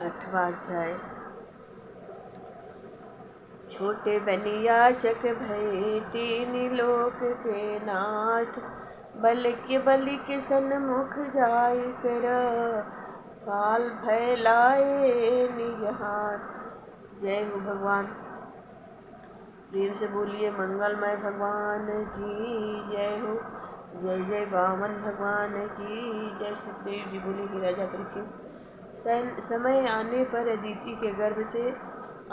8वां अध्याय। छोटे बनियाचक भये तीन लोक के नाथ, बलि के सन्मुख जाय कर काल भय लाए निज हाथ। जय हो भगवान। प्रेम से बोलिए मंगलमय भगवान की जय हो। जय जय वामन भगवान की जय। सुखदेव जी बोले कि राजा परीक्षित, समय आने पर अदिति के गर्भ से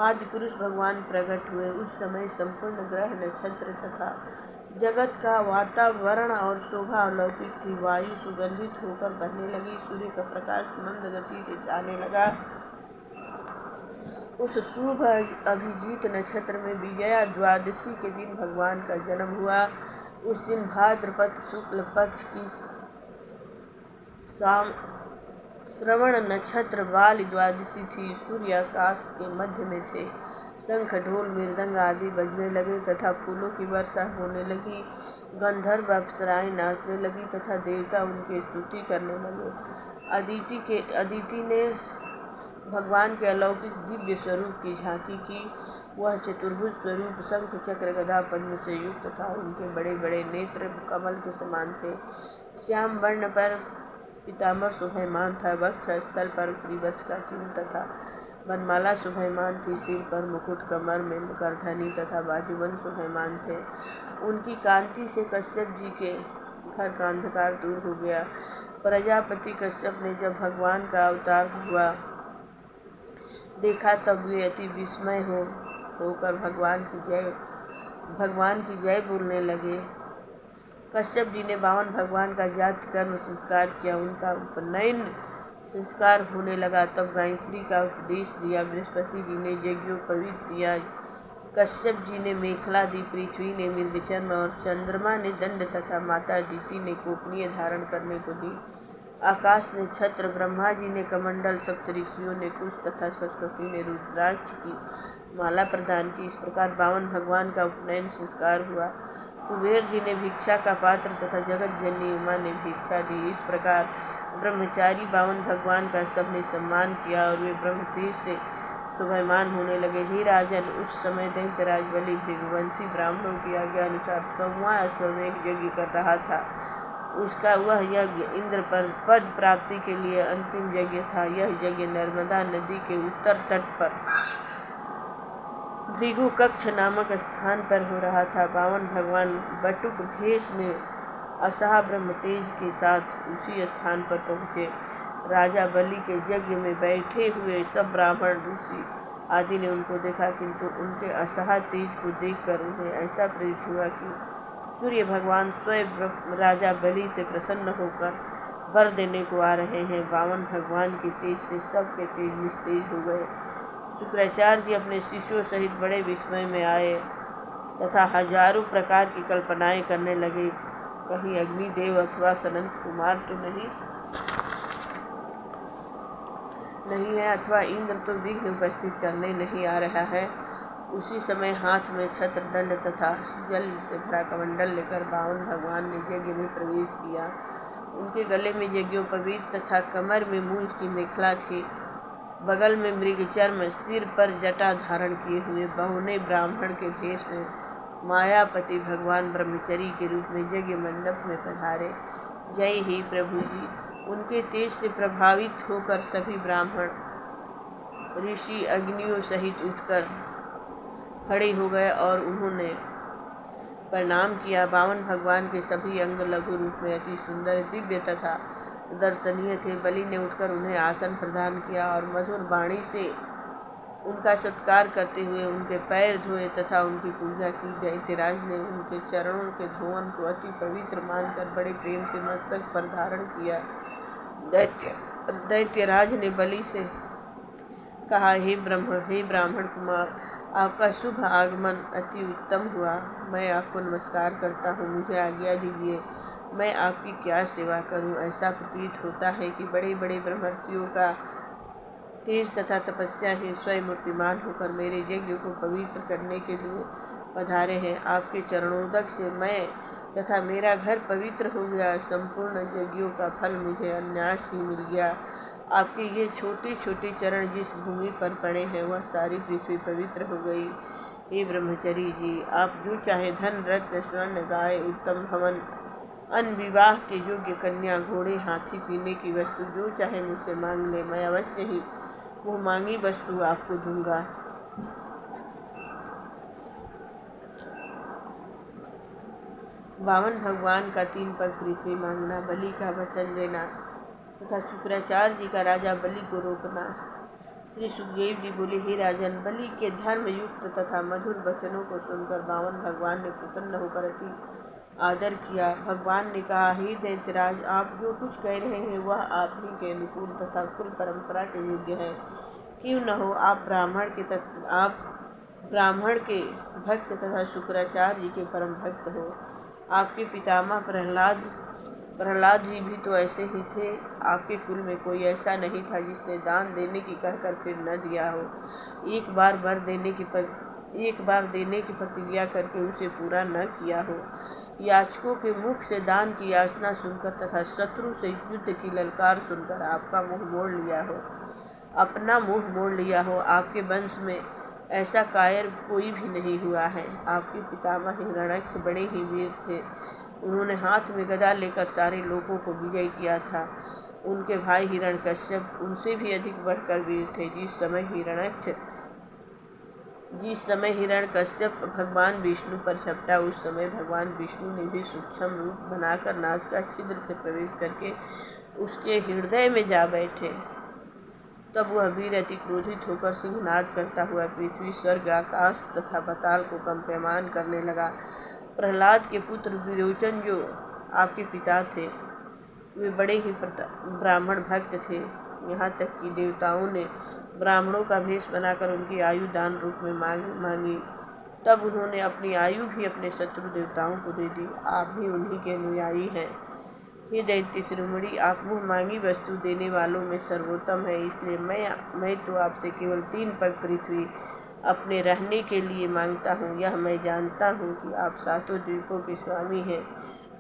आदि पुरुष भगवान प्रकट हुए। उस समय संपूर्ण ग्रह नक्षत्र तथा जगत का वातावरण और शोभा अलौकिक थी। वायु सुगंधित होकर बहने लगी, सूर्य का प्रकाश मंद गति से जाने लगा। उस शुभ अभिजीत नक्षत्र में विजया द्वादशी के दिन भगवान का जन्म हुआ। उस दिन भाद्रपद शुक्ल पक्ष की श्रवण नक्षत्र वाली द्वादशी थी। सूर्य आकाश के मध्य में थे। शंख ढोल मृदंग आदि बजने लगे तथा फूलों की वर्षा होने लगी। गंधर्व अप्सराएं नाचने लगी तथा देवता उनकी स्तुति करने लगे। अदिति ने भगवान के अलौकिक दिव्य स्वरूप की झांकी की। वह चतुर्भुज स्वरूप शंख चक्र गदा पद्म से युक्त था। उनके बड़े बड़े नेत्र कमल के समान थे। श्याम वर्ण पर पीताम्बर शोभायमान था। वक्ष स्थल पर श्रीवत्स का चिन्ह तथा वनमाला शोभायमान थी। सिर पर मुकुट, कमर में करधनी तथा बाजूबंद शोभायमान थे। उनकी कांति से कश्यप जी के घर का अंधकार दूर हो गया। प्रजापति कश्यप ने जब भगवान का अवतार हुआ देखा तब वे अति विस्मय होकर भगवान की जय बोलने लगे। कश्यप जी ने 52 भगवान का जाति कर्म संस्कार किया। उनका उपनयन संस्कार होने लगा। तब गायत्री का उपदेश दिया। बृहस्पति जी ने यज्ञोपवीत दिया। कश्यप जी ने मेखला दी। पृथ्वी ने मृगचर्म और चंद्रमा ने दंड तथा माता अदिति ने कोपनीय धारण करने को दी। आकाश ने छत्र, ब्रह्मा जी ने कमंडल, सप्तऋषियों ने कुश तथा सरस्वती ने रुद्राक्ष की माला प्रदान की। इस प्रकार 52 भगवान का उपनयन संस्कार हुआ। कुबेर जी ने भिक्षा का पात्र तथा जगत जननी उमा ने भिक्षा दी। इस प्रकार ब्रह्मचारी 52 भगवान का सबने सम्मान किया और वे ब्रह्म तेज से शोभायमान होने लगे। हे राजन, उस समय दैत्यराज बलि भृगुवंशी ब्राह्मणों की आज्ञा अनुसार 100वां अश्वमेध यज्ञ कर रहा था। उसका वह यज्ञ इंद्र पर पद प्राप्ति के लिए अंतिम यज्ञ था। यह यज्ञ नर्मदा नदी के उत्तर तट पर भृगु कक्ष नामक स्थान पर हो रहा था। 52 भगवान बटुक भेष में असाह ब्रह्म तेज के साथ उसी स्थान पर पहुँचे। राजा बलि के यज्ञ में बैठे हुए सब ब्राह्मण, ऋषि आदि ने उनको देखा, किंतु उनके असाह तेज को देखकर उन्हें ऐसा प्रतीत हुआ कि सूर्य भगवान स्वयं राजा बलि से प्रसन्न होकर वर देने को आ रहे हैं। 52 भगवान के तेज से सबके तेज निस्तेज हो गए। शुक्राचार्य जी अपने शिष्यों सहित बड़े विस्मय में आए तथा हजारों प्रकार की कल्पनाएं करने लगे। कहीं अग्निदेव अथवा सनंत कुमार तो नहीं है, अथवा इंद्र तो विघ्न उपस्थित करने नहीं आ रहा है। उसी समय हाथ में छत्र, दंड तथा जल से भरा कमंडल लेकर 52 भगवान ने यज्ञ में प्रवेश किया। उनके गले में यज्ञोपवीत तथा कमर में मूंज की मेखला थी। बगल में मृगचर्म, सिर पर जटा धारण किए हुए 52 ब्राह्मण के भेष में मायापति भगवान ब्रह्मचरी के रूप में यज्ञ मंडप में पधारे। जय ही प्रभु जी। उनके तेज से प्रभावित होकर सभी ब्राह्मण, ऋषि अग्नियों सहित उठकर खड़े हो गए और उन्होंने प्रणाम किया। 52 भगवान के सभी अंग लघु रूप में अति सुंदर, दिव्य तथा दर्शनीय थे। बलि ने उठकर उन्हें आसन प्रदान किया और मधुर वाणी से उनका सत्कार करते हुए उनके पैर धोए तथा उनकी पूजा की। दैत्यराज ने उनके चरणों के धोवन को अति पवित्र मानकर बड़े प्रेम से मस्तक पर धारण किया। दैत्यराज ने बलि से कहा, हे ब्राह्मण कुमार, आपका शुभ आगमन अति उत्तम हुआ। मैं आपको नमस्कार करता हूँ। मुझे आज्ञा दीजिए, मैं आपकी क्या सेवा करूँ। ऐसा प्रतीत होता है कि बड़े बड़े ब्रह्मर्षियों का तेज तथा तपस्या ही स्वयं मूर्तिमान होकर मेरे यज्ञ को पवित्र करने के लिए पधारे हैं। आपके चरणोदक से मैं तथा मेरा घर पवित्र हो गया। संपूर्ण यज्ञों का फल मुझे अनायास ही मिल गया। आपके ये छोटे छोटे चरण जिस भूमि पर पड़े हैं वह सारी पृथ्वी पवित्र हो गई। हे ब्रह्मचरी जी, आप जो चाहे धन, रत्न, स्वर्ण, गाय, उत्तम भवन, अन्न, विवाह के योग्य कन्या, घोड़े, हाथी, पीने की वस्तु जो चाहे मुझसे मांग ले, मैं अवश्य ही वो मांगी वस्तु आपको दूंगा। बामन भगवान का 3 पग पृथ्वी मांगना, बलि का वचन देना तथा शुक्राचार्य जी का राजा बलि को रोकना। श्री सुखदेव जी बोले, हे राजन, बलि के धर्म युक्त तथा मधुर वचनों को सुनकर बामन भगवान ने प्रसन्न होकर अति आदर किया। भगवान ने कहा, हे दैत्यराज, आप जो कुछ कह रहे हैं वह आप ही के अनुकूल तथा कुल परंपरा के योग्य है। क्यों न हो, आप ब्राह्मण के भक्त तथा शुक्राचार्य जी के परम भक्त हो। आपके पितामह प्रहलाद जी भी तो ऐसे ही थे। आपके कुल में कोई ऐसा नहीं था जिसने दान देने की कहकर फिर न दिया हो। एक बार देने की प्रतिज्ञा करके उसे पूरा न किया हो। याचकों के मुख से दान की याचना सुनकर तथा शत्रु से युद्ध की ललकार सुनकर आपका मुंह मोड़ लिया हो, अपना मुंह मोड़ लिया हो। आपके वंश में ऐसा कायर कोई भी नहीं हुआ है। आपके पितामह हिरण्यक्ष बड़े ही वीर थे। उन्होंने हाथ में गदा लेकर सारे लोगों को विजय किया था। उनके भाई हिरण्यकश्यप उनसे भी अधिक बढ़कर वीर थे। जिस समय हिरण्यकश्यप भगवान विष्णु पर झपटा, उस समय भगवान विष्णु ने भी सूक्ष्म रूप बनाकर नासिका छिद्र से प्रवेश करके उसके हृदय में जा बैठे। तब वह वीर अति क्रोधित होकर सिंहनाद करता हुआ पृथ्वी, स्वर्ग, आकाश तथा पाताल को कंपयमान करने लगा। प्रहलाद के पुत्र विरोचन जो आपके पिता थे, वे बड़े ही ब्राह्मण भक्त थे। यहाँ तक कि देवताओं ने ब्राह्मणों का भेष बनाकर उनकी आयु दान रूप में मांगी। तब उन्होंने अपनी आयु भी अपने शत्रु देवताओं को दे दी। आप भी उन्हीं के अनुयायी हैं। हे दैत्य शिरोमणि, आप मुँह मांगी वस्तु देने वालों में सर्वोत्तम है। इसलिए मैं तो आपसे केवल 3 पग पृथ्वी अपने रहने के लिए मांगता हूँ। यह मैं जानता हूँ कि आप 7 द्वीपों के स्वामी हैं,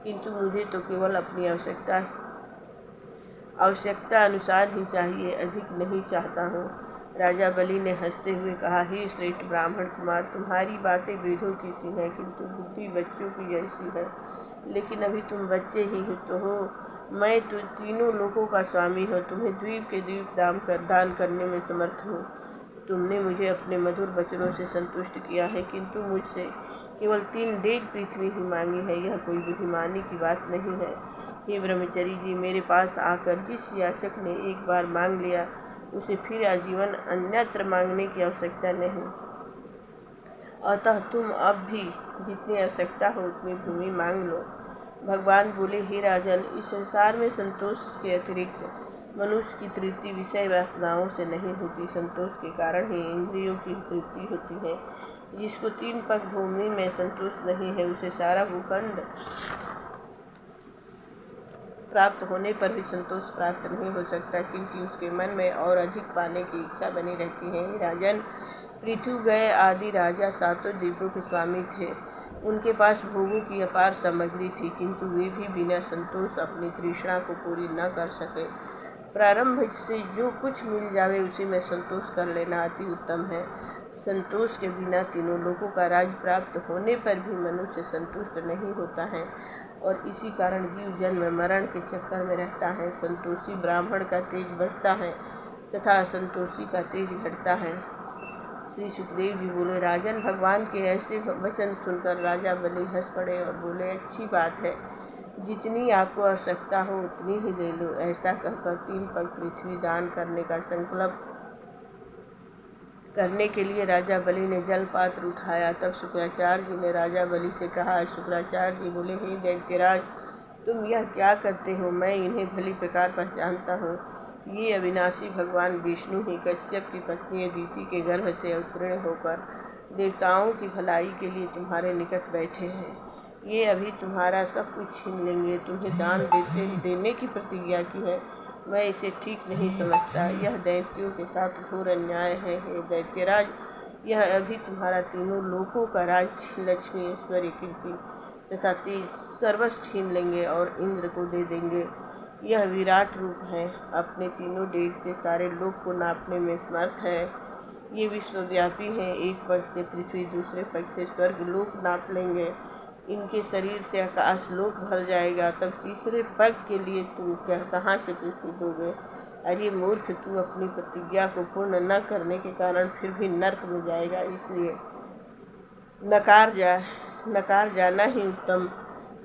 किंतु मुझे तो केवल अपनी आवश्यकता अनुसार ही चाहिए, अधिक नहीं चाहता हूँ। राजा बलि ने हंसते हुए कहा, हे श्रेष्ठ ब्राह्मण कुमार, तुम्हारी बातें वृद्धों की सी हैं, किंतु बुद्धि बच्चों की जैसी है। लेकिन अभी तुम बच्चे ही तो हो। मैं तो तीनों लोगों का स्वामी हूँ। तुम्हें द्वीप के द्वीप दान करने में समर्थ हूँ। तुमने मुझे अपने मधुर वचनों से संतुष्ट किया है, किंतु मुझसे केवल 3 डेग पृथ्वी ही मांगी है। यह कोई बुद्धिमानी की बात नहीं है। हे ब्रह्मचरी जी, मेरे पास आकर जिस याचक ने एक बार मांग लिया, उसे फिर आजीवन अन्यत्र मांगने की आवश्यकता नहीं। अतः तुम अब भी जितनी आवश्यकता हो उतनी भूमि मांग लो। भगवान बोले, हे राजन, इस संसार में संतोष के अतिरिक्त मनुष्य की तृप्ति विषय वासनाओं से नहीं होती। संतोष के कारण ही इंद्रियों की तृप्ति होती है। जिसको 3 पग भूमि में संतोष नहीं है, उसे सारा भूखंड प्राप्त होने पर भी संतोष प्राप्त नहीं हो सकता, क्योंकि उसके मन में और अधिक पाने की इच्छा बनी रहती है। राजन, पृथु गए आदि राजा 7 द्वीपों के स्वामी थे। उनके पास भोगों की अपार सामग्री थी, किंतु वे भी बिना संतोष अपनी तृष्णा को पूरी न कर सके। प्रारंभ से जो कुछ मिल जावे उसी में संतोष कर लेना अति उत्तम है। संतोष के बिना तीनों लोगों का राज प्राप्त होने पर भी मनुष्य संतुष्ट नहीं होता है, और इसी कारण जीव जन्म मरण के चक्कर में रहता है। संतोषी ब्राह्मण का तेज बढ़ता है तथा असंतोषी का तेज घटता है। श्री सुखदेव जी बोले, राजन, भगवान के ऐसे वचन सुनकर राजा बलि हंस पड़े और बोले, अच्छी बात है, जितनी आपको आवश्यकता हो उतनी ही ले लो। ऐसा कहकर 3 पग पृथ्वी दान करने का संकल्प करने के लिए राजा बलि ने जल पात्र उठाया। तब शुक्राचार्य जी ने राजा बलि से कहा। शुक्राचार्य जी बोले, हे दैत्यराज, तुम यह क्या करते हो? मैं इन्हें भली प्रकार पहचानता हूँ। ये अविनाशी भगवान विष्णु ही कश्यप की पत्नी अदिति के गर्भ से अवतीर्ण होकर देवताओं की भलाई के लिए तुम्हारे निकट बैठे हैं। ये अभी तुम्हारा सब कुछ छीन लेंगे। तुम्हें दान देने की प्रतिज्ञा की है। मैं इसे ठीक नहीं समझता। यह दैत्यों के साथ घोर अन्याय है। हे दैत्यराज, यह अभी तुम्हारा तीनों लोकों का राज, लक्ष्मी, ऐश्वर्य, कीर्ति तथा तेज सर्वस्व छीन लेंगे और इंद्र को दे देंगे। यह विराट रूप है, अपने तीनों डेग से सारे लोक को नापने में समर्थ है। ये विश्वव्यापी है, एक पग से पृथ्वी दूसरे पग से स्वर्ग लोक नाप लेंगे। इनके शरीर से आकाश लोक भर जाएगा, तब तीसरे पग के लिए तुम कहाँ से पृथ्वी दोगे? अरे मूर्ख, तू अपनी प्रतिज्ञा को पूर्ण न करने के कारण फिर भी नर्क में जाएगा, इसलिए नकार जाना ही उत्तम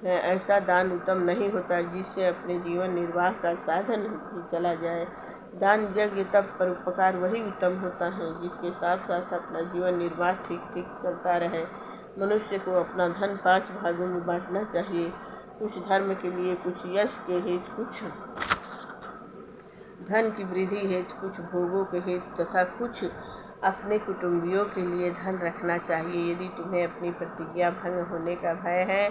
है। ऐसा दान उत्तम नहीं होता जिससे अपने जीवन निर्वाह का साधन भी चला जाए। दान यज्ञ तप परोपकार वही उत्तम होता है जिसके साथ साथ अपना जीवन निर्वाह ठीक चलता रहे। मनुष्य को अपना धन 5 भागों में बांटना चाहिए, कुछ धर्म के लिए, कुछ यश के हेतु, कुछ धन की वृद्धि हेतु, कुछ भोगों के हेतु तथा कुछ अपने कुटुंबियों के लिए धन रखना चाहिए। यदि तुम्हें अपनी प्रतिज्ञा भंग होने का भय है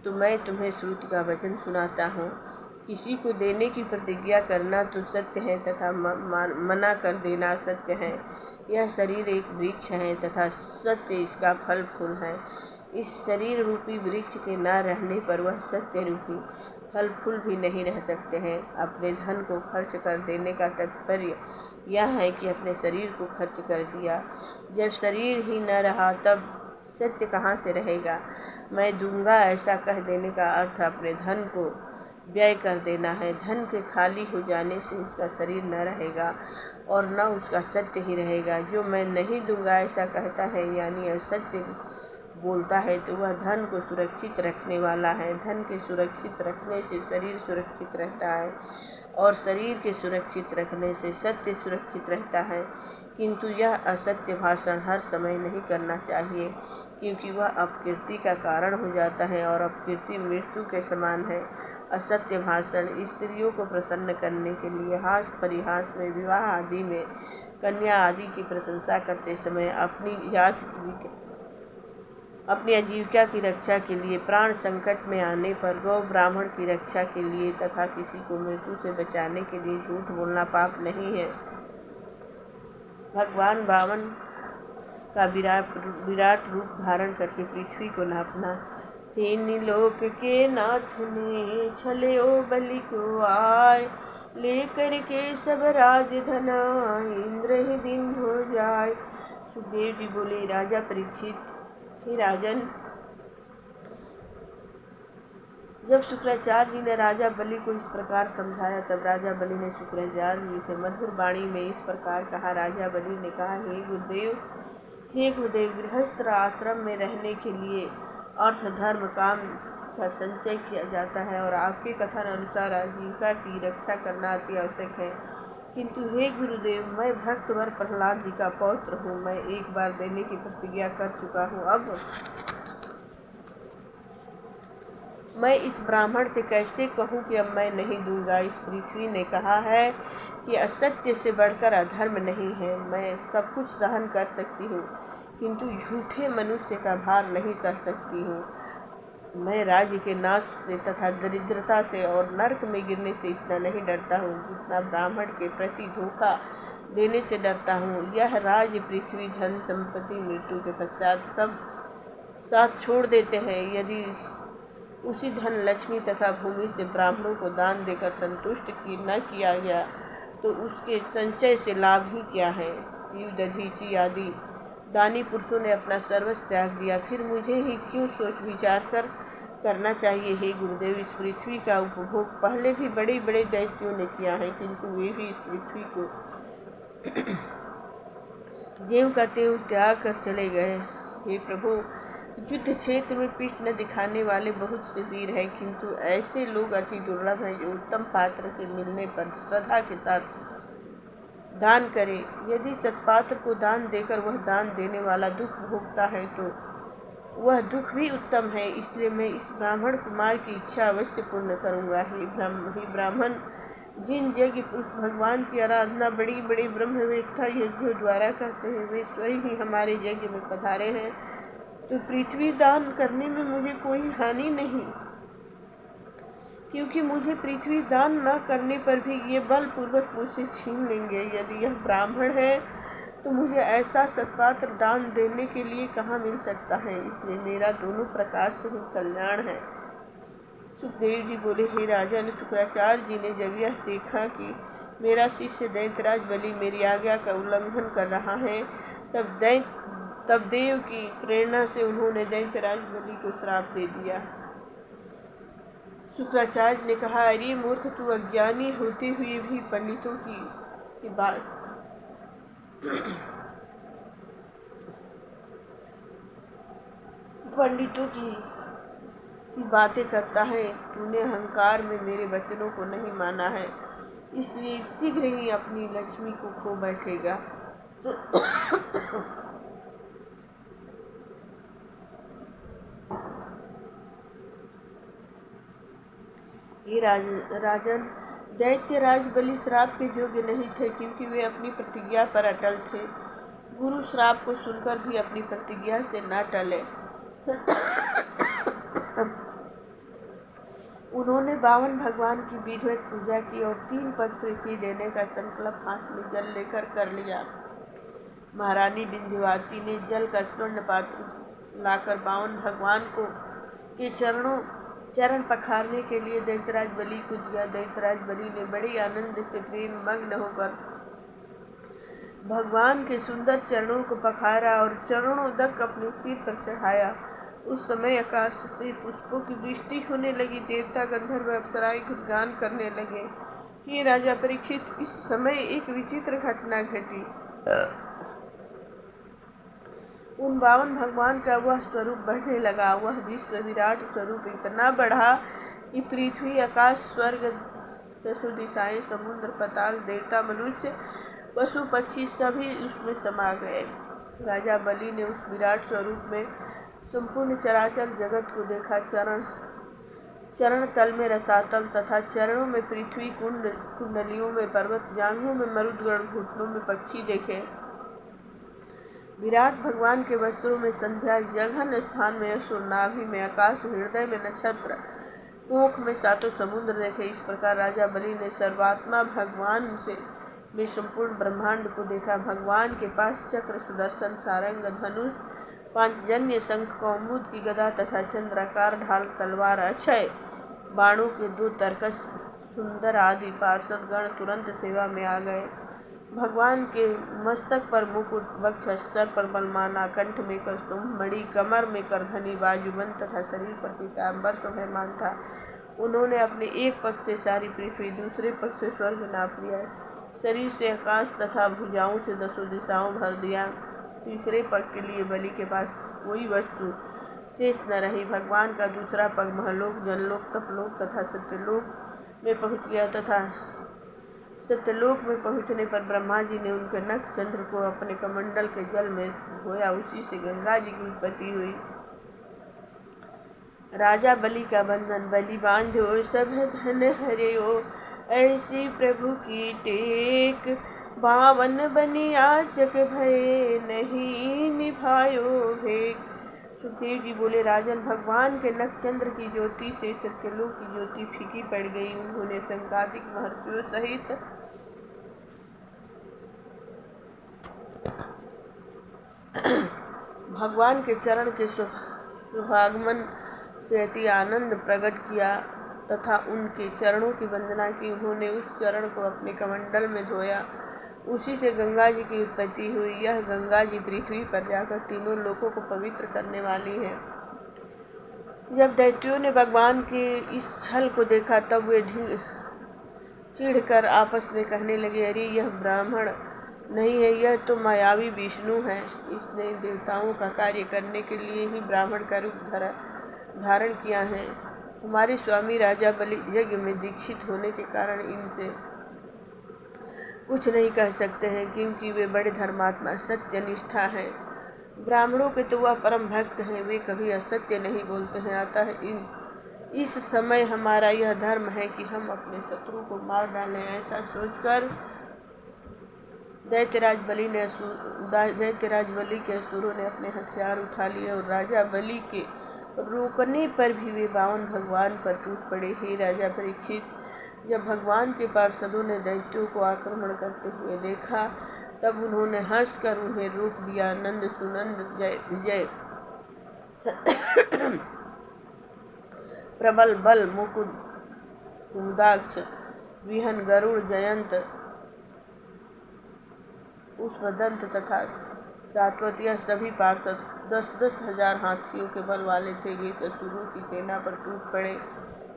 तो मैं तुम्हें श्रुति का वचन सुनाता हूँ। किसी को देने की प्रतिज्ञा करना तो सत्य है तथा मना कर देना सत्य है। यह शरीर एक वृक्ष है तथा सत्य इसका फल फूल है। इस शरीर रूपी वृक्ष के न रहने पर वह सत्य रूपी फल फूल भी नहीं रह सकते हैं। अपने धन को खर्च कर देने का तात्पर्य यह है कि अपने शरीर को खर्च कर दिया। जब शरीर ही न रहा तब सत्य कहाँ से रहेगा? मैं दूंगा ऐसा कह देने का अर्थ अपने धन को व्यय कर देना है। धन के खाली हो जाने से उसका शरीर न रहेगा और न उसका सत्य ही रहेगा। जो मैं नहीं दूंगा ऐसा कहता है यानी असत्य बोलता है तो वह धन को सुरक्षित रखने वाला है। धन के सुरक्षित रखने से शरीर सुरक्षित रहता है और शरीर के सुरक्षित रखने से सत्य सुरक्षित रहता है। किंतु यह असत्य भाषण हर समय नहीं करना चाहिए, क्योंकि वह अपकीर्ति का कारण हो जाता है और अपकीर्ति मृत्यु के समान है। असत्य भाषण स्त्रियों को प्रसन्न करने के लिए हास परिहास में, विवाह आदि में, कन्या आदि की प्रशंसा करते समय, अपनी आजीविका की रक्षा के लिए, प्राण संकट में आने पर, गौ ब्राह्मण की रक्षा के लिए तथा किसी को मृत्यु से बचाने के लिए झूठ बोलना पाप नहीं है। भगवान वामन का विराट रूप धारण करके पृथ्वी को नापना। 3 लोक के नाथ ने छले ओ बलि को आए, लेकर के सब राजधना इंद्र ही दिन हो जाए। सुखदेव जी बोले, राजा परीक्षित, हे राजन, जब शुक्राचार्य जी ने राजा बलि को इस प्रकार समझाया तब राजा बलि ने शुक्राचार्य जी से मधुर वाणी में इस प्रकार कहा। राजा बलि ने कहा, हे गुरुदेव, गृहस्थ आश्रम में रहने के लिए अर्थ धर्म काम का संचय किया जाता है और आपके कथन अनुसार आजीविका की रक्षा करना अति आवश्यक है। किंतु हे गुरुदेव, मैं भक्तवर प्रहलाद जी का पौत्र हूँ। मैं एक बार देने की प्रतिज्ञा कर चुका हूँ। अब मैं इस ब्राह्मण से कैसे कहूँ कि अब मैं नहीं दूंगा? इस पृथ्वी ने कहा है कि असत्य से बढ़कर अधर्म नहीं है। मैं सब कुछ सहन कर सकती हूँ, किंतु झूठे मनुष्य का भार नहीं सह सकती हूँ। मैं राज्य के नाश से तथा दरिद्रता से और नरक में गिरने से इतना नहीं डरता हूँ जितना ब्राह्मण के प्रति धोखा देने से डरता हूँ। यह राज्य, पृथ्वी, धन संपत्ति मृत्यु के पश्चात सब साथ छोड़ देते हैं। यदि उसी धन, लक्ष्मी तथा भूमि से ब्राह्मणों को दान देकर संतुष्ट न किया गया तो उसके संचय से लाभ ही क्या है? शिव, दधीची आदि दानी पुरुषों ने अपना सर्वस्व त्याग दिया, फिर मुझे ही क्यों सोच विचार कर करना चाहिए? हे गुरुदेव, इस पृथ्वी का उपभोग पहले भी बड़े बड़े दैत्यों ने किया है, किंतु वे भी इस पृथ्वी को ज्यों का त्यों त्याग कर चले गए। हे प्रभु, युद्ध क्षेत्र में पीठ न दिखाने वाले बहुत से वीर हैं, किंतु ऐसे लोग अति दुर्लभ हैं जो उत्तम पात्र के मिलने पर श्रद्धा के साथ दान करे। यदि सत्पात्र को दान देकर वह दान देने वाला दुख भोगता है तो वह दुख भी उत्तम है। इसलिए मैं इस ब्राह्मण कुमार की इच्छा अवश्य पूर्ण करूँगा। हे ब्राह्मण, जिन यज्ञ पुरुष भगवान की आराधना बड़ी बड़ी ब्रह्मवेत्ता यज्ञों द्वारा करते हैं, वे स्वयं ही हमारे यज्ञ में पधारे हैं, तो पृथ्वी दान करने में मुझे कोई हानि नहीं, क्योंकि मुझे पृथ्वी दान न करने पर भी ये बलपूर्वक मुझसे छीन लेंगे। यदि यह ब्राह्मण है तो मुझे ऐसा सत्पात्र दान देने के लिए कहाँ मिल सकता है? इसलिए मेरा दोनों प्रकार से ही कल्याण है। सुखदेव जी बोले, हे राजन, शुक्राचार्य जी ने जब यह देखा कि मेरा शिष्य दैत्यराज बलि मेरी आज्ञा का उल्लंघन कर रहा है, तब देव की प्रेरणा से उन्होंने दैत्यराज बलि को श्राप दे दिया। शुक्राचार्य ने कहा, अरे मूर्ख, तू अज्ञानी होते हुए भी पंडितों की बातें करता है। तूने अहंकार में मेरे वचनों को नहीं माना है, इसलिए शीघ्र ही अपनी लक्ष्मी को खो बैठेगा। ये राजन, दैत्यराज बलि श्राप के योग्य नहीं थे, क्योंकि वे अपनी प्रतिज्ञा पर अटल थे। गुरु श्राप को सुनकर भी अपनी प्रतिज्ञा से न टले। उन्होंने बावन भगवान की विधिवत पूजा की और 3 पग पृथ्वी देने का संकल्प हाथ में जल लेकर कर लिया। महारानी विंध्यवाती ने जल का स्वर्ण पात्र लाकर 52 भगवान के चरण पखारने के लिए दैत्यराज बलि को दिया। दैत्यराज बलि ने बड़े आनंद से प्रेम मग्न होकर भगवान के सुंदर चरणों को पखारा और चरणों तक अपने सिर पर चढ़ाया। उस समय आकाश से पुष्पों की वृष्टि होने लगी। देवता, गंधर्व, अप्सराएं गुणगान करने लगे। ये राजा परीक्षित, इस समय एक विचित्र घटना घटी। उन 52 भगवान का वह स्वरूप बढ़ने लगा। वह विश्व विराट स्वरूप इतना बढ़ा कि पृथ्वी, आकाश, स्वर्ग, 10 दिशाएं, समुद्र, पाताल, देवता, मनुष्य, पशु, पक्षी सभी उसमें समा गए। राजा बलि ने उस विराट स्वरूप में संपूर्ण चराचर जगत को देखा। चरण तल में रसातल तथा चरणों में पृथ्वी, कुंडलियों में पर्वत, जांघों में मरुदगण, घुटनों में पक्षी देखे। विराट भगवान के वस्त्रों में संध्या, जघन स्थान में असुर, नाभि में आकाश, हृदय में नक्षत्र, कोख में 7 समुद्र देखे। इस प्रकार राजा बलि ने सर्वात्मा भगवान में संपूर्ण ब्रह्मांड को देखा। भगवान के पास चक्र, सुदर्शन, सारंग, धनुष, पांचजन्य, शंख, कौमुद की गदा तथा चंद्राकार ढाल, तलवार, अक्षय बाणों के 2 तरकश, सुंदर आदि पार्षद गण तुरंत सेवा में आ गए। भगवान के मस्तक पर मुकुट, वक्ष स्तर पर बलमाला, कंठ में कौस्तुभ मणि, कमर में करधनी, बाजूबंद तथा शरीर पर पीताम्बर शोभायमान था। उन्होंने अपने एक पग से सारी पृथ्वी, दूसरे पग से स्वर्ग नाप लिया। शरीर से आकाश तथा भुजाओं से 10 दिशाओं भर दिया। तीसरे पग के लिए बलि के पास कोई वस्तु शेष न रही। भगवान का दूसरा पग महलोक, जनलोक, तपलोक तथा सत्यलोक में पहुँच गया तथा सत्यलोक में पहुँचने पर ब्रह्मा जी ने उनके नख चंद्र को अपने कमंडल के जल में धोया। उसी से गंगा जी की उत्पत्ति हुई। राजा बलि का बंधन, बलि बांधो सब धन हरियो, ऐसी प्रभु की टेक, 52 बनी आचक भय, नहीं निभायो भेक। सुखदेव जी बोले, राजन, भगवान के नखचंद्र की ज्योति से सत्यलोक की ज्योति फीकी पड़ गई। उन्होंने संकादिक महर्षियों सहित भगवान के चरण के शुभागमन से अति आनंद प्रकट किया तथा उनके चरणों की वंदना की। उन्होंने उस चरण को अपने कमंडल में धोया। उसी से गंगा जी की उत्पत्ति हुई। यह गंगा जी पृथ्वी पर जाकर तीनों लोकों को पवित्र करने वाली है। जब दैत्यों ने भगवान के इस छल को देखा, तब वे चिढ़कर आपस में कहने लगे, अरे यह ब्राह्मण नहीं है, यह तो मायावी विष्णु है। इसने देवताओं का कार्य करने के लिए ही ब्राह्मण का रूप धारण किया है। हमारे स्वामी राजा बलि यज्ञ में दीक्षित होने के कारण इनसे कुछ नहीं कह सकते हैं, क्योंकि वे बड़े धर्मात्मा, सत्य निष्ठा हैं। ब्राह्मणों के तो वह परम भक्त हैं, वे कभी असत्य नहीं बोलते हैं। अतः इस समय हमारा यह धर्म है कि हम अपने शत्रु को मार डालें। ऐसा सोचकर दैत्यराज बलि के असुरों ने अपने हथियार उठा लिए और राजा बलि के रोकने पर भी वे 52 भगवान पर टूट पड़े। हे राजा परीक्षित, जब भगवान के पार्षदों ने दैत्यों को आक्रमण करते हुए देखा, तब उन्होंने हंसकर उन्हें रोक दिया। नंद सुनंद जय विजय। प्रबल बल मुकुद कुमुदाक्ष विहन गरुड़ जयंत पुष्पदंत तथा सात्वत, यह सभी पार्षद 10-10 हजार हाथियों के बल वाले थे। वे असुरों की सेना पर टूट पड़े।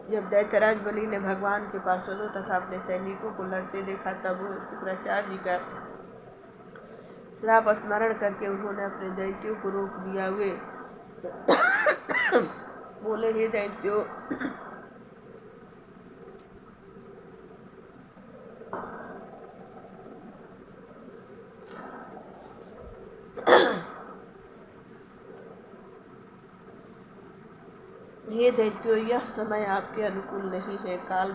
जब दैत्यराज बलि ने भगवान के पार्षदों तथा अपने सैनिकों को लड़ते देखा, तब वो शुक्राचार्य जी का श्राप स्मरण करके उन्होंने अपने दैत्यों को रोक दिया। वे बोले, हे दैत्यों, हे दैत्यों, यह समय आपके अनुकूल नहीं है। काल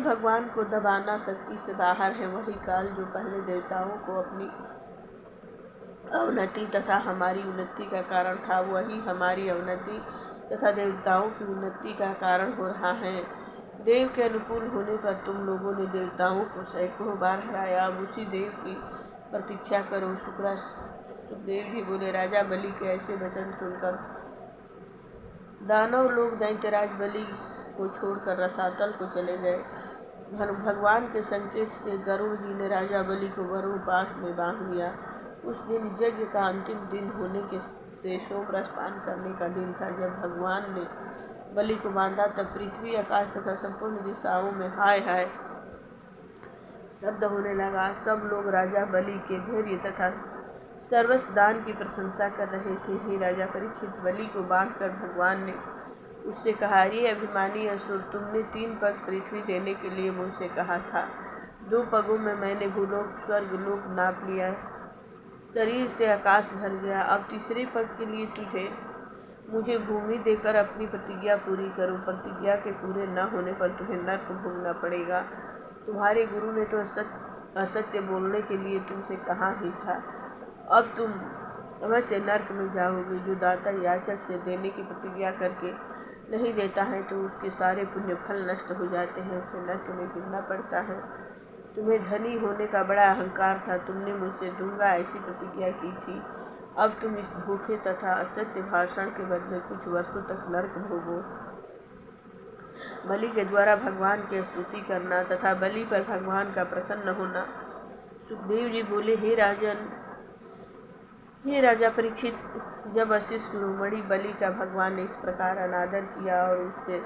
भगवान को दबाना शक्ति से बाहर है। वही काल जो पहले देवताओं को अपनी अवनति तथा हमारी उन्नति का कारण था, वही हमारी अवनति तथा देवताओं की उन्नति का कारण हो रहा है। देव के अनुकूल होने पर तुम लोगों ने देवताओं को सैकड़ों बार हराया। अब उसी देव की प्रतीक्षा करो। सुखदेव जी बोले, राजा बलि के ऐसे वचन सुनकर दानव लोग दैत्यराज बलि को छोड़कर रसातल को चले गए। भगवान के संकेत से गरुड़ जी ने राजा बलि को वरुण पास में बांध लिया। उस दिन यज्ञ का अंतिम दिन होने के से सोमरस पान करने का दिन था। जब भगवान ने बलि को बांधा, तब पृथ्वी, आकाश तथा संपूर्ण दिशाओं में हाय हाय शब्द होने लगा। सब लोग राजा बलि के धैर्य तथा सर्वस्व दान की प्रशंसा कर रहे थे। हे राजा परीक्षित, बलि को बांधकर भगवान ने उससे कहा, ये अभिमानी असुर, तुमने 3 पग पृथ्वी देने के लिए मुझसे कहा था। 2 पगों में मैंने भूलोक स्वर्गलोक नाप लिया, शरीर से आकाश भर गया। अब तीसरे पग के लिए तुझे मुझे भूमि देकर अपनी प्रतिज्ञा पूरी करो। प्रतिज्ञा के पूरे न होने पर तुम्हें नर्क भोगना पड़ेगा। तुम्हारे गुरु ने तो असत्य बोलने के लिए तुमसे कहा ही था। अब तुम अवश्य नर्क में जाओगे। जो दाता याचक से देने की प्रतिज्ञा करके नहीं देता है, तो उसके सारे पुण्य फल नष्ट हो जाते हैं, उसे नर्क में गिरना पड़ता है। तुम्हें धनी होने का बड़ा अहंकार था। तुमने मुझसे दूंगा ऐसी प्रतिज्ञा की थी। अब तुम इस धोखे तथा असत्य भाषण के बदले कुछ वर्षों तक नर्क भोगो। बलि के द्वारा भगवान की स्तुति करना तथा बलि पर भगवान का प्रसन्न होना। सुखदेव जी बोले, हे राजा परीक्षित, जब वशिष्ठ शिरोमणि बलि का भगवान ने इस प्रकार अनादर किया और उससे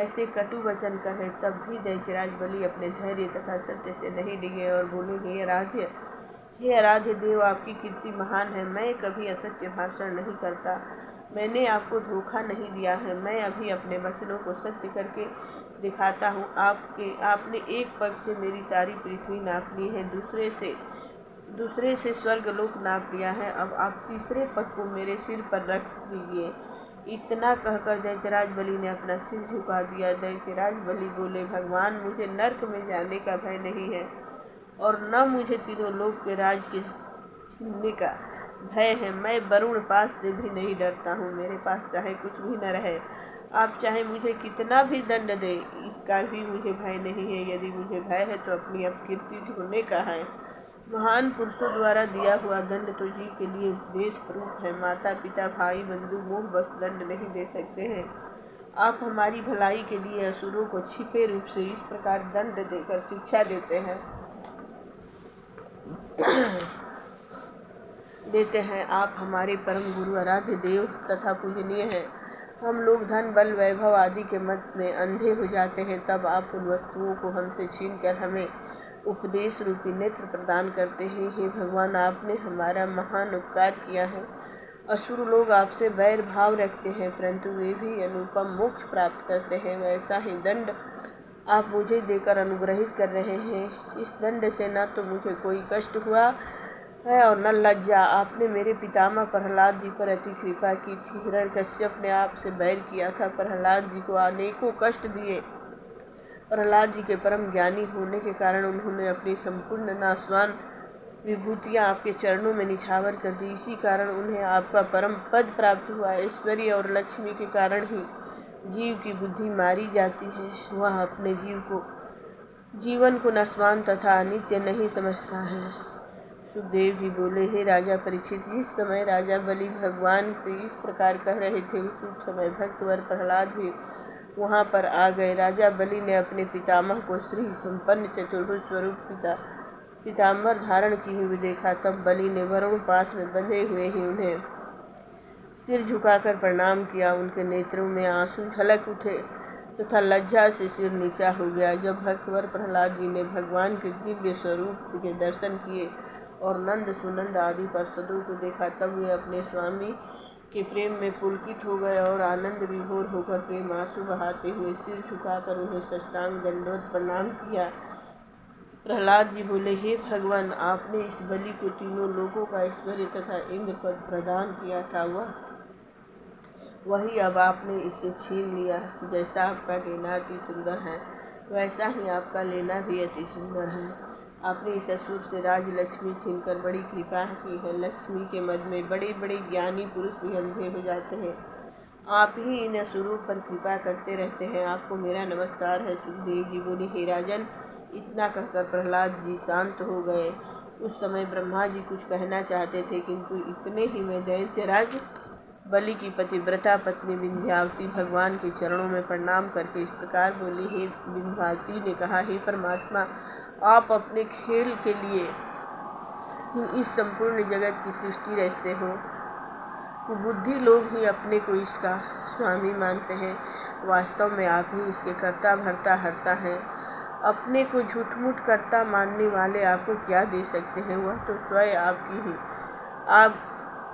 ऐसे कटु वचन कहे, तब भी दैत्यराज बलि अपने धैर्य तथा सत्य से नहीं डिगे और बोले, हे आराध्य देव, आपकी कीर्ति महान है। मैं कभी असत्य भाषण नहीं करता। मैंने आपको धोखा नहीं दिया है। मैं अभी अपने वचनों को सत्य करके दिखाता हूँ। आपने 1 पग से मेरी सारी पृथ्वी नाप ली है, दूसरे से स्वर्गलोक नाप लिया है। अब आप तीसरे पग को मेरे सिर पर रख दीजिए। इतना कहकर दैत्यराज बलि ने अपना सिर झुका दिया। दैत्यराज बलि बोले, भगवान, मुझे नर्क में जाने का भय नहीं है और न मुझे तीनों लोक के राज के छीनने का भय है। मैं वरुण पास से भी नहीं डरता हूँ। मेरे पास चाहे कुछ भी न रहे, आप चाहे मुझे कितना भी दंड दे, इसका भी मुझे भय नहीं है। यदि मुझे भय है तो अपनी अपकीर्ति ढूंढने का है। महान पुरुषों द्वारा दिया हुआ दंड तो जीव के लिए उपदेश स्वरूप है। माता पिता भाई बंधु मोह बस दंड नहीं दे सकते हैं। आप हमारी भलाई के लिए असुरों को छिपे रूप से इस प्रकार दंड देकर शिक्षा देते हैं। आप हमारे परम गुरु आराध्य देव तथा पूजनीय हैं। हम लोग धन बल वैभव आदि के मत में अंधे हो जाते हैं, तब आप उन वस्तुओं को हमसे छीनकर हमें उपदेश रूपी नेत्र प्रदान करते हैं। हे भगवान, आपने हमारा महान उपकार किया है। असुर लोग आपसे वैर भाव रखते हैं, परंतु वे भी अनुपम मोक्ष प्राप्त करते हैं। वैसा ही दंड आप मुझे देकर अनुग्रहित कर रहे हैं। इस दंड से न तो मुझे कोई कष्ट हुआ है और न लज्जा। आपने मेरे पितामह प्रहलाद जी पर अति कृपा की थी। हिरण्यकश्यप ने आपसे बैर किया था, प्रहलाद जी को अनेकों कष्ट दिए। प्रहलाद जी के परम ज्ञानी होने के कारण उन्होंने अपनी संपूर्ण नाशवान विभूतियाँ आपके चरणों में निछावर कर दी। इसी कारण उन्हें आपका परम पद प्राप्त हुआ। ऐश्वर्य और लक्ष्मी के कारण ही जीव की बुद्धि मारी जाती है। वह अपने जीवन को नश्वान तथा अनित्य नहीं समझता है। सुखदेव जी बोले, हे राजा परीक्षित, जिस समय राजा बलि भगवान से इस प्रकार कह रहे थे उस समय भक्तवर प्रहलाद भी वहाँ पर आ गए। राजा बलि ने अपने पितामह को श्री संपन्न चतुर्भुज स्वरूप पीताम्बर धारण किए हुए देखा। तब बलि ने वरुण पास में बंधे हुए ही उन्हें सिर झुकाकर प्रणाम किया। उनके नेत्रों में आंसू झलक उठे तथा लज्जा से सिर नीचा हो गया। जब भक्तवर प्रहलाद जी ने भगवान के दिव्य स्वरूप के दर्शन किए और नंद सुनंद आदि पार्षदों को देखा, तब वे अपने स्वामी के प्रेम में पुलकित हो गए और आनंद विभोर होकर प्रेम आंसू बहाते हुए सिर झुकाकर उन्हें साष्टांग दंडवत प्रणाम किया। प्रहलाद जी बोले, हे भगवान, आपने इस बलि को तीनों लोकों का ऐश्वर्य तथा इंद्र पद प्रदान किया था, वही अब आपने इससे छीन लिया। जैसा आपका देना अति सुंदर है, वैसा ही आपका लेना भी अति सुंदर है। आपने इस असुर से राजलक्ष्मी छीनकर बड़ी कृपा की है। लक्ष्मी के मद में बड़े बड़े ज्ञानी पुरुष भी अंधे हो जाते हैं। आप ही इन असुरों पर कृपा करते रहते हैं। आपको मेरा नमस्कार है। सुखदेव जी बोले, हे राजन, इतना कहकर प्रहलाद जी शांत हो गए। उस समय ब्रह्मा जी कुछ कहना चाहते थे, किंतु इतने ही में दैत्यराज बलि की पतिव्रता पत्नी विंध्यावती भगवान के चरणों में प्रणाम करके इस प्रकार बोली। हे विंध्यावती ने कहा, हे परमात्मा, आप अपने खेल के लिए ही इस संपूर्ण जगत की सृष्टि रचते हो। बुद्धि लोग ही अपने को इसका स्वामी मानते हैं। वास्तव में आप ही इसके कर्ता भरता हरता हैं। अपने को झूठमूठ करता मानने वाले आपको क्या दे सकते हैं? वह तो स्वयं आपकी ही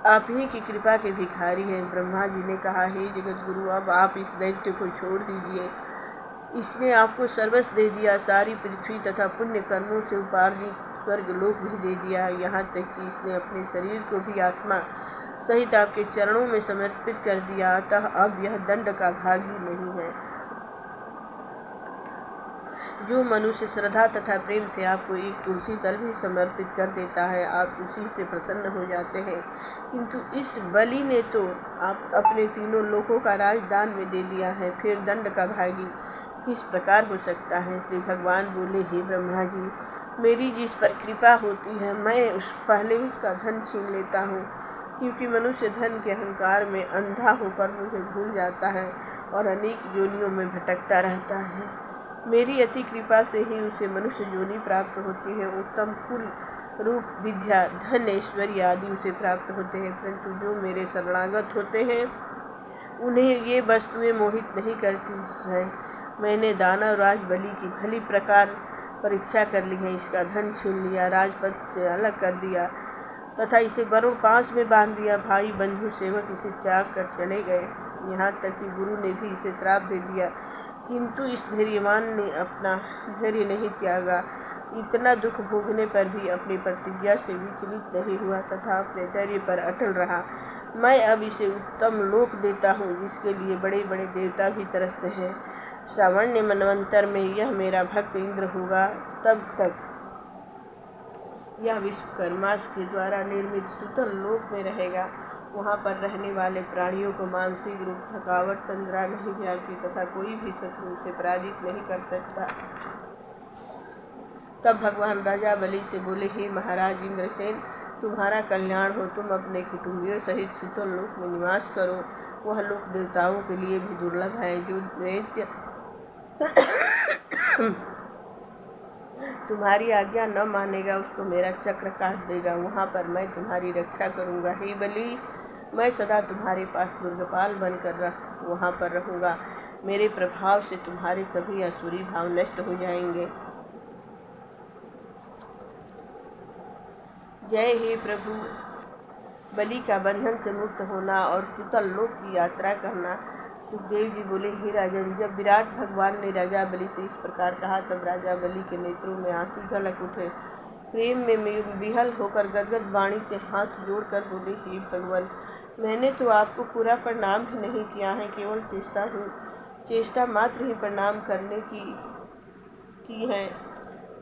आप ही की कृपा के भिखारी हैं। ब्रह्मा जी ने कहा, हे जगत गुरु, अब आप इस दैत्य को छोड़ दीजिए। इसने आपको सर्वस्व दे दिया, सारी पृथ्वी तथा पुण्य कर्मों से उपार्जित स्वर्ग लोक भी दे दिया। यहाँ तक कि इसने अपने शरीर को भी आत्मा सहित आपके चरणों में समर्पित कर दिया। अतः अब यह दंड का भागी नहीं है। जो मनुष्य श्रद्धा तथा प्रेम से आपको एक तुलसी दल भी समर्पित कर देता है, आप उसी से प्रसन्न हो जाते हैं। किंतु इस बलि ने तो आप अपने तीनों लोकों का राजदान में दे दिया है, फिर दंड का भागी किस प्रकार हो सकता है? श्री भगवान बोले, हे ब्रह्मा जी, मेरी जिस पर कृपा होती है, मैं पहले उसका धन छीन लेता हूँ, क्योंकि मनुष्य धन के अहंकार में अंधा होकर मुझे भूल जाता है और अनेक योनियों में भटकता रहता है। मेरी अति कृपा से ही उसे मनुष्य योनि प्राप्त होती है। उत्तम कुल, रूप, विद्या, धन, ऐश्वर्य आदि उसे प्राप्त होते हैं। परंतु जो मेरे शरणागत होते हैं, उन्हें ये वस्तुएं मोहित नहीं करती हैं। मैंने दानव राज बलि की भली प्रकार परीक्षा कर ली है। इसका धन छीन लिया, राजपद से अलग कर दिया तथा इसे वरुण पास में बांध दिया। भाई, बंधु, सेवक इसे त्याग कर चले गए। यहाँ तक कि गुरु ने भी इसे श्राप दे दिया, किंतु इस धैर्यवान ने अपना धैर्य नहीं त्यागा। इतना दुख भोगने पर भी अपनी प्रतिज्ञा से विचलित नहीं हुआ तथा अपने धैर्य पर अटल रहा। मैं अब इसे उत्तम लोक देता हूँ, जिसके लिए बड़े बड़े देवता भी तरसते हैं। श्रावण्य मनवंतर में यह मेरा भक्त इंद्र होगा। तब तक यह विश्वकर्मा के द्वारा निर्मित सुतल लोक में रहेगा। वहाँ पर रहने वाले प्राणियों को मानसिक रूप, थकावट, तंद्रा नहीं व्यापती तथा कोई भी शत्रु उसे पराजित नहीं कर सकता। तब भगवान राजा बलि से बोले, हे महाराज इंद्रसेन, तुम्हारा कल्याण हो। तुम अपने कुटुंबियों सहित सुतल लोक में निवास करो। वह लोक देवताओं के लिए भी दुर्लभ है। जो दैत्य तुम्हारी आज्ञा न मानेगा, उसको मेरा चक्र काट देगा। वहाँ पर मैं तुम्हारी रक्षा करूँगा। हे बलि, मैं सदा तुम्हारे पास दुर्गपाल बनकर वहाँ पर रहूँगा। मेरे प्रभाव से तुम्हारे सभी असुरी भाव नष्ट हो जाएंगे। जय हे प्रभु। बलि का बंधन से मुक्त होना और सुतल लोक की यात्रा करना। सुखदेव जी बोले, हे राजन, जब विराट भगवान ने राजा बलि से इस प्रकार कहा, तब राजा बलि के नेत्रों में आंसू झलक उठे। प्रेम में विहल होकर गदगद वाणी से हाथ जोड़कर बोले, हे भगवान, मैंने तो आपको पूरा प्रणाम भी नहीं किया है, केवल चेष्टा मात्र ही प्रणाम करने की है।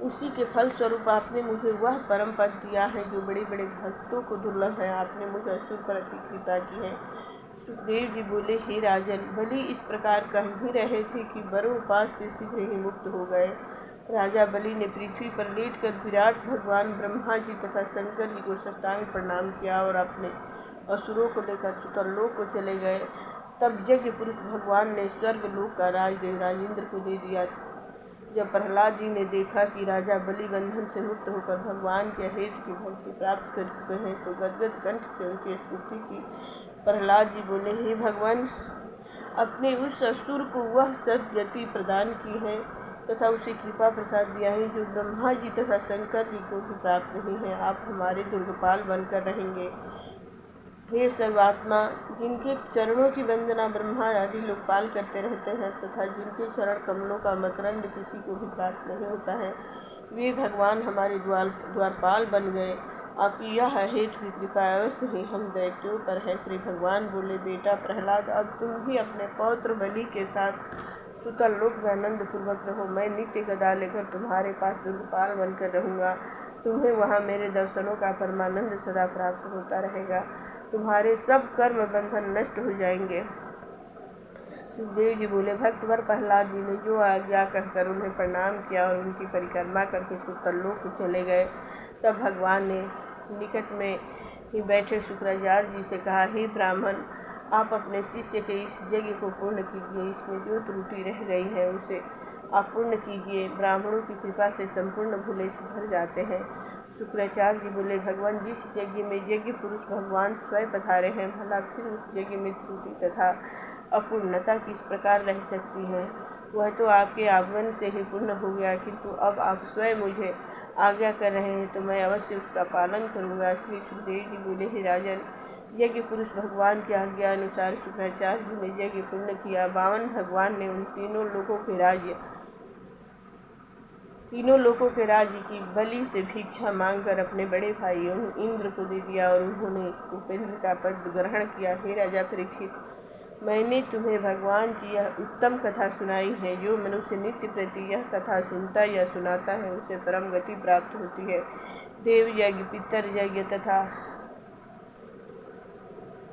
उसी के फल स्वरूप आपने मुझे वह परम पद दिया है जो बड़े बड़े भक्तों को दुर्लभ है। आपने मुझे असुर पर अति कृपा की है। सुखदेव जी बोले, हे राजन, बलि इस प्रकार कह ही रहे थे कि वरुण पास से शीघ्र ही मुक्त हो गए राजा बलि ने पृथ्वी पर लेटकर विराट भगवान ब्रह्मा जी तथा शंकर जी को साष्टांग प्रणाम किया और अपने असुरों को लेकर सुतरलोक को चले गए। तब यज्ञ पुरुष भगवान ने स्वर्ग लोक का राज देवराज इंद्र को दे दिया। जब प्रहलाद जी ने देखा कि राजा बलि बंधन से मुक्त होकर भगवान के अहेतु की भक्ति प्राप्त कर चुके हैं तो गदगद कंठ से उनकी स्तुति की। प्रहलाद जी बोले, हे भगवान, अपने उस असुर को वह सद्गति प्रदान की है तथा उसे कृपा प्रसाद दिया है जो ब्रह्मा जी तथा शंकर जी को भी प्राप्त नहीं है। आप हमारे दुर्गपाल बनकर रहेंगे। हे सर्वात्मा, जिनके चरणों की वंदना ब्रह्मा आदि लोकपाल करते रहते हैं तथा जिनके चरण कमलों का मकरंद किसी को भी प्राप्त नहीं होता है, वे भगवान हमारे द्वारपाल बन गए। आपकी यह हेतु की कृपा अवश्य ही हम दैत्यों पर है। श्री भगवान बोले, बेटा प्रहलाद, अब तुम भी अपने पौत्र बलि के साथ सुतरलोक में आनंद पूर्वक रहो। मैं नित्य गदा लेकर तुम्हारे पास दुर्गपाल बनकर रहूँगा। तुम्हें वहाँ मेरे दर्शनों का परमानंद सदा प्राप्त होता रहेगा। तुम्हारे सब कर्म बंधन नष्ट हो जाएंगे। सुखदेव जी बोले, भक्तवर प्रहलाद जी ने जो आज्ञा कहकर उन्हें प्रणाम किया और उनकी परिक्रमा करके सुतरलोक को चले गए। तब भगवान ने निकट में ही बैठे शुक्राचार्य जी से कहा, हे ब्राह्मण, आप अपने शिष्य के इस यज्ञ को पूर्ण कीजिए। इसमें जो त्रुटि रह गई है उसे आप पूर्ण कीजिए। ब्राह्मणों की कृपा से संपूर्ण भूले सुधर जाते हैं। शुक्राचार्य जी बोले, भगवान, जिस यज्ञ में यज्ञ पुरुष भगवान स्वयं पधारे हैं, भला फिर उस यज्ञ में त्रुटि तथा अपूर्णता किस प्रकार रह सकती है? वह तो आपके आगमन से ही पूर्ण हो गया, किंतु अब आप स्वयं मुझे आज्ञा कर रहे हैं तो मैं अवश्य उसका पालन करूँगा। श्री सुखदेव जी बोले, हे राजन, यज्ञ पुरुष भगवान की आज्ञा अनुसार शुक्राचार्य जी ने यज्ञ पूर्ण किया। बावन भगवान ने उन तीनों लोकों के राज्य की बलि से भिक्षा मांगकर अपने बड़े भाई इंद्र को दे दिया और उन्होंने उपेंद्र का पद ग्रहण किया। हे राजा परीक्षित, मैंने तुम्हें भगवान की यह उत्तम कथा सुनाई है। जो मनुष्य नित्य प्रति यह कथा सुनता या सुनाता है उसे परम गति प्राप्त होती है। देव यज्ञ, पितर यज्ञ तथा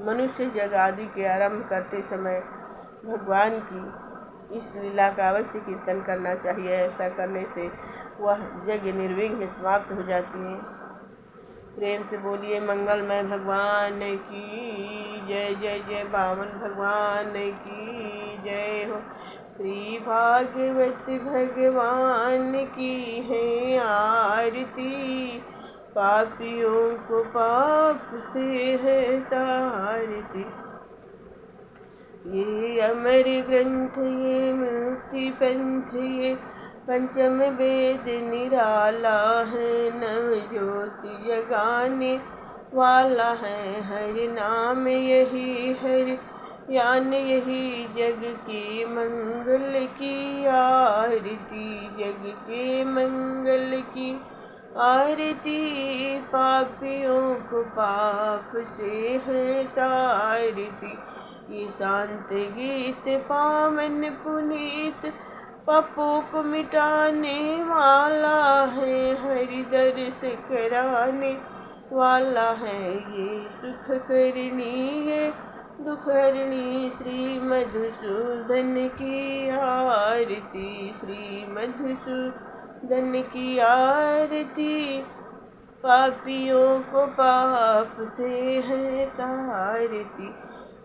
मनुष्य यज्ञ आदि के आरंभ करते समय भगवान की इस लीला का अवश्य कीर्तन करना चाहिए। ऐसा करने से वह यज्ञ निर्विघ्न समाप्त हो जाती है। प्रेम से बोलिए, मंगलमय भगवान की जय। जय जय बामन भगवान की जय हो। श्री भागवत भगवान की है आरती, पापियों को पाप से है तारती। ये अमर ग्रंथ, ये मुक्ति पंथ, ये पंचम वेद निराला है। नव ज्योति जगाने वाला है। हरि नाम यही हरि ज्ञान, यही जग के मंगल की आरती। जग के मंगल की आरती, पापियों को पाप से है तारती। ये शांत गीत पावन पुनीत, पापों को मिटाने वाला है। हरि दर्श कराने वाला है। ये सुख करनी है दुख हरणी, श्री मधुसूदन की आरती। श्री मधुसूदन की आरती, पापियों को पाप से है तारती।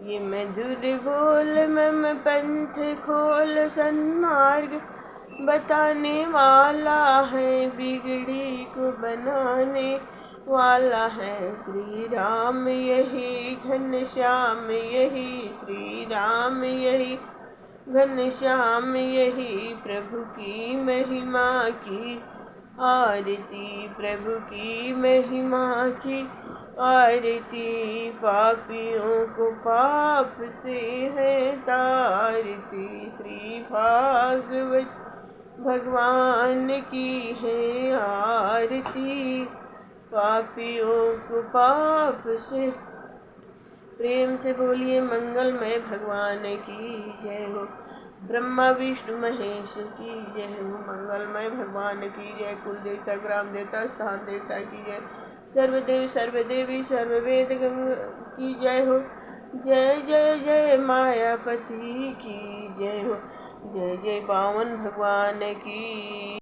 ये मधुर बोल मम पंथ खोल, सन्मार्ग बताने वाला है। बिगड़ी को बनाने वाला है। श्री राम यही घनश्याम, यही श्री राम यही घनश्याम, यही प्रभु की महिमा की आरती। प्रभु की महिमा की आरती, पापियों को पाप से है तारती। श्री भागवत भगवान की है आरती, पापियों को पाप से। प्रेम से बोलिए, मंगलमय भगवान की जय हो। ब्रह्मा विष्णु महेश की जय हो। मंगलमय भगवान की जय। कुल देवता, ग्राम देवता, स्थान देवता की जय। सर्वदेव सर्वदेवी सर्ववेद की जय हो। जय जय जय मायापति की जय हो। जय जय बामन भगवान की।